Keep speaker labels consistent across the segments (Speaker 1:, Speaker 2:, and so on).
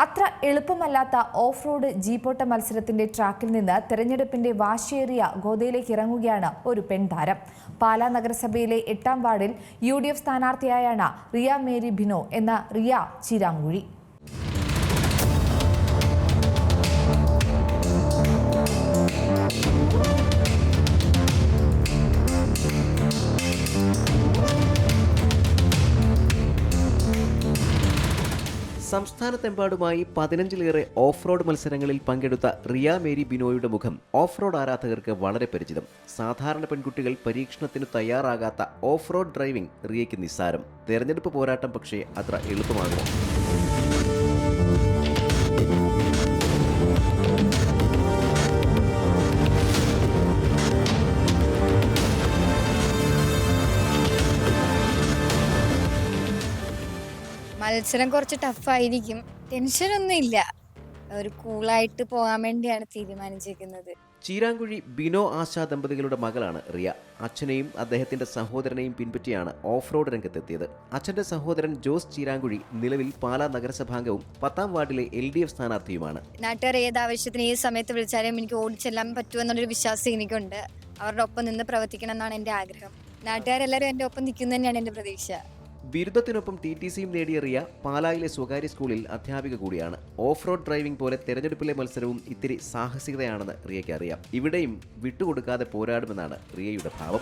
Speaker 1: അത്ര എളുപ്പമല്ലാത്ത off road ജീപ്പോട്ട മത്സരത്തിന്റെ ട്രാക്കിൽ നിന്ന് തെരഞ്ഞെടുപ്പിന്റെ വാശിയേറിയ ഗോതയിലേക്ക് ഇറങ്ങുകയാണ് ഒരു പെൺതാരം. പാലാ നഗരസഭയിലെ 8ാം വാർഡിൽ UDF സ്ഥാനാർത്ഥിയായാണ് റിയ മേരി ബിനോ എന്ന റിയ ചീരാങ്കുഴി.
Speaker 2: സംസ്ഥാനത്തെമ്പാടുമായി 15ലേറെ ഓഫ് റോഡ് മത്സരങ്ങളിൽ പങ്കെടുത്ത റിയ മേരി ബിനോയുടെ മുഖം ഓഫ് റോഡ് ആരാധകർക്ക് വളരെ പരിചിതം. സാധാരണ പെൺകുട്ടികൾ പരീക്ഷണത്തിന് തയ്യാറാകാത്ത ഓഫ് റോഡ് ഡ്രൈവിംഗ് റിയയ്ക്ക് നിസ്സാരം. തെരഞ്ഞെടുപ്പ് പോരാട്ടം പക്ഷേ അത്ര എളുപ്പമാകുമോ?
Speaker 3: മത്സരം കുറച്ച് ടഫായിരിക്കും. ടെൻഷനൊന്നും ഇല്ല. ഒരു കൂളായിട്ട് പോകാൻ വേണ്ടിയാണ് തീരുമാനിച്ചിരിക്കുന്നത്.
Speaker 2: ചീരാങ്കുഴി ബിനോ ആശാ ദമ്പതികളുടെ മകളാണ് റിയ. അച്ഛനെയും അദ്ദേഹത്തിന്റെ സഹോദരനെയും പിൻപറ്റിയാണ് ഓഫ് റോഡ് രംഗത്തെത്തിയത്. അച്ഛന്റെ സഹോദരൻ ജോസ് ചീരാങ്കുഴി നിലവിൽ പാലാ നഗരസഭാംഗവും 10ാം വാർഡിലെ LDF സ്ഥാനാർത്ഥിയുമാണ്.
Speaker 3: നാട്ടുകാർ ഏതാവശ്യത്തിന് ഏത് സമയത്ത് വിളിച്ചാലും എനിക്ക് ഓടിച്ചെല്ലാൻ പറ്റുമെന്നുള്ളൊരു വിശ്വാസം എനിക്കുണ്ട്. അവരുടെ ഒപ്പം നിന്ന് പ്രവർത്തിക്കണം എന്നാണ് എൻ്റെ ആഗ്രഹം. നാട്ടുകാരെല്ലാവരും എൻ്റെ ഒപ്പം നിൽക്കുന്നത് തന്നെയാണ് എൻ്റെ പ്രതീക്ഷ.
Speaker 2: ബിരുദത്തിനൊപ്പം TTCയും നേടിയ റിയ പാലായിലെ സ്വകാര്യ സ്കൂളിൽ അധ്യാപിക കൂടിയാണ്. ഓഫ് റോഡ് ഡ്രൈവിംഗ് പോലെ തെരഞ്ഞെടുപ്പിലെ മത്സരവും ഇത്തിരി സാഹസികതയാണെന്ന് റിയയ്ക്ക് അറിയാം. ഇവിടെയും വിട്ടുകൊടുക്കാതെ പോരാടുമെന്നാണ് റിയയുടെ ഭാവം.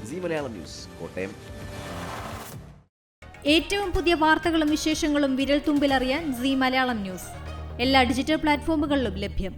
Speaker 2: C Malayalam news, Kottayam.
Speaker 4: ഏറ്റവും പുതിയ വാർത്തകളും വിശേഷങ്ങളും വിരൽ തുമ്പിലറിയാൻ സി മലയാളം ന്യൂസ് എല്ലാ ഡിജിറ്റൽ പ്ലാറ്റ്ഫോമുകളിലും ലഭ്യം.